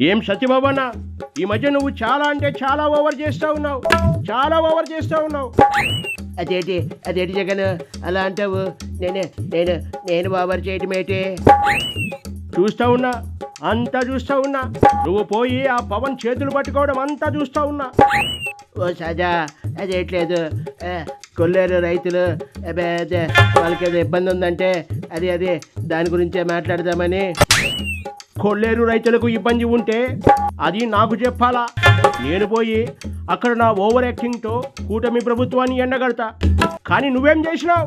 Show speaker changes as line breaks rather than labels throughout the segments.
ఏం సత్యబాబన్న, ఈ మధ్య నువ్వు చాలా అంటే చాలా ఓవర్ చేస్తూ ఉన్నావు, చాలా ఓవర్ చేస్తూ ఉన్నావు.
అదేంటి అదేంటి జగన్ అలా అంటావు? నేను నేను నేను ఓవర్ చేయటం ఏంటి?
చూస్తూ ఉన్నా, అంతా చూస్తూ ఉన్నా. నువ్వు పోయి ఆ పవన్ చేతులు పట్టుకోవడం అంతా చూస్తూ ఉన్నా.
ఓ సదా అదేట్లేదు, కొల్లేరు రైతులు అదే వాళ్ళకి ఏదో ఇబ్బంది ఉందంటే అది దాని గురించే మాట్లాడదామని.
కొల్లేరు రైతులకు ఇబ్బంది ఉంటే అది నాకు చెప్పాలా? నేను పోయి అక్కడ నా ఓవర్ యాక్టింగ్తో కూటమి ప్రభుత్వాన్ని ఎండగడతా. కానీ నువ్వేం చేసినావు?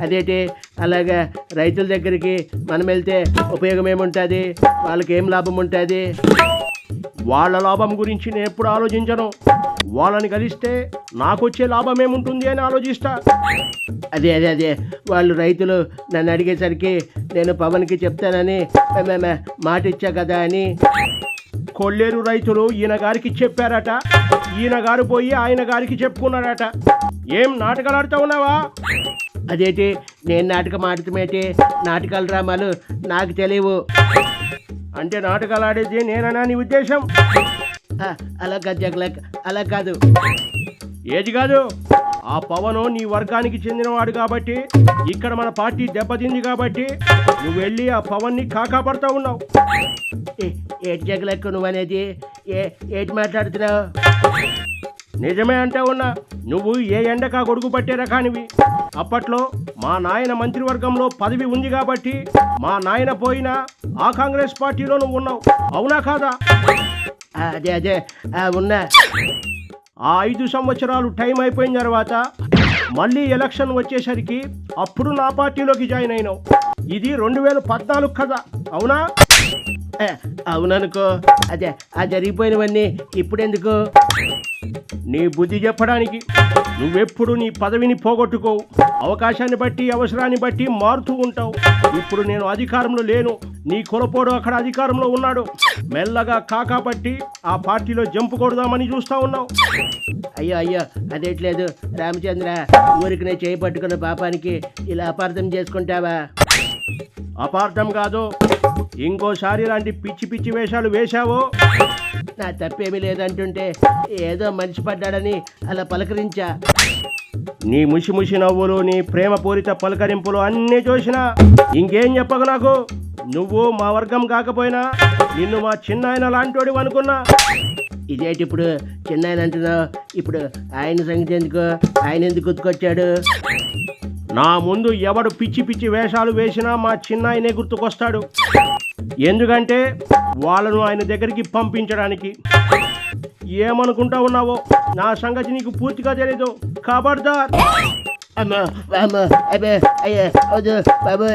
అదేంటి అలాగా రైతుల దగ్గరికి మనం వెళ్తే ఉపయోగం ఏముంటుంది? వాళ్ళకి ఏం లాభం ఉంటుంది?
వాళ్ళ లాభం గురించి నేను ఎప్పుడు ఆలోచించను. వాళ్ళని కలిస్తే నాకు వచ్చే లాభం ఏముంటుంది అని ఆలోచిస్తా.
అదే వాళ్ళు రైతులు నన్ను అడిగేసరికి నేను పవన్కి చెప్తానని మాట ఇచ్చా కదా అని.
కొల్లేరు రైతులు ఈయన గారికి చెప్పారట, ఈయన గారు పోయి ఆయన గారికి చెప్పుకున్నారట. ఏం నాటకాలు ఆడుతూ ఉన్నావా?
అదేంటి నేను నాటకం ఆడటమేంటి? నాటకాల డ్రామాలు నాకు తెలియవు.
అంటే నాటకాలు ఆడేది నేనన్నా నీ ఉద్దేశం?
అలా కాదు జగలక్, అలా కాదు.
ఏది కాదు? ఆ పవను నీ వర్గానికి చెందినవాడు కాబట్టి, ఇక్కడ మన పార్టీ దెబ్బతింది కాబట్టి నువ్వు వెళ్ళి ఆ పవన్ని కాకాపడతా ఉన్నావు.
ఏటి జగలక్ నువ్వు అనేది? ఏటి మాట్లాడుతున్నావు?
నిజమే అంటే ఉన్నా. నువ్వు ఏ ఎండకా గొడుగు పట్టే రకానివి. అప్పట్లో మా నాయన మంత్రివర్గంలో పదవి ఉంది కాబట్టి మా నాయన పోయినా ఆ కాంగ్రెస్ పార్టీలో నువ్వు ఉన్నావు, అవునా కాదా?
అదే ఉన్నా.
ఆ 5 సంవత్సరాలు టైం అయిపోయిన తర్వాత మళ్ళీ ఎలక్షన్ వచ్చేసరికి అప్పుడు నా పార్టీలోకి జాయిన్ అయినావు. ఇది 2014 కదా, అవునా?
అవుననుకో. అదే ఆ జరిగిపోయినవన్నీ ఇప్పుడెందుకు?
నీ బుద్ధి చెప్పడానికి. నువ్వెప్పుడు నీ పదవిని పోగొట్టుకోవు. అవకాశాన్ని బట్టి అవసరాన్ని బట్టి మారుతూ ఉంటావు. ఇప్పుడు నేను అధికారంలో లేను, నీ కులపోడు అక్కడ అధికారంలో ఉన్నాడు. మెల్లగా కాకాపట్టి ఆ పార్టీలో జంపు కొడదామని చూస్తూ ఉన్నావు.
అయ్యో అదేట్లేదు రామచంద్ర, ఊరికి నేను చేయి పట్టుకున్న పాపానికి ఇలా అపార్థం చేసుకుంటావా?
అపార్థం కాదు, ఇంకోసారి ఇలాంటి పిచ్చి పిచ్చి వేషాలు వేశావో
నా తప్పేమీ లేదంటుంటే ఏదో మనిషి పడ్డాడని అలా పలకరించా.
నీ ముసి నవ్వులు, నీ ప్రేమపూరిత పలకరింపులు అన్నీ చూసినా ఇంకేం చెప్పకు నాకు. నువ్వు మా వర్గం కాకపోయినా నిన్ను మా చిన్నాయన లాంటోడివి అనుకున్నా.
ఇదేంటి ఇప్పుడు చిన్నాయన అంటున్నావు? ఇప్పుడు ఆయన సంగతి ఎందుకు? ఆయన ఎందుకు గుర్తుకొచ్చాడు?
నా ముందు ఎవడు పిచ్చి పిచ్చి వేషాలు వేసినా మా చిన్నాయనే గుర్తుకొస్తాడు. ఎందుకంటే వాళ్ళను ఆయన దగ్గరికి పంపించడానికి. ఏమనుకుంటా ఉన్నావో నా సంగతి నీకు పూర్తిగా తెలీదు. ఖబర్దార్.
అమ్మో అబ్బే అయ్యే వద్దు బాబు.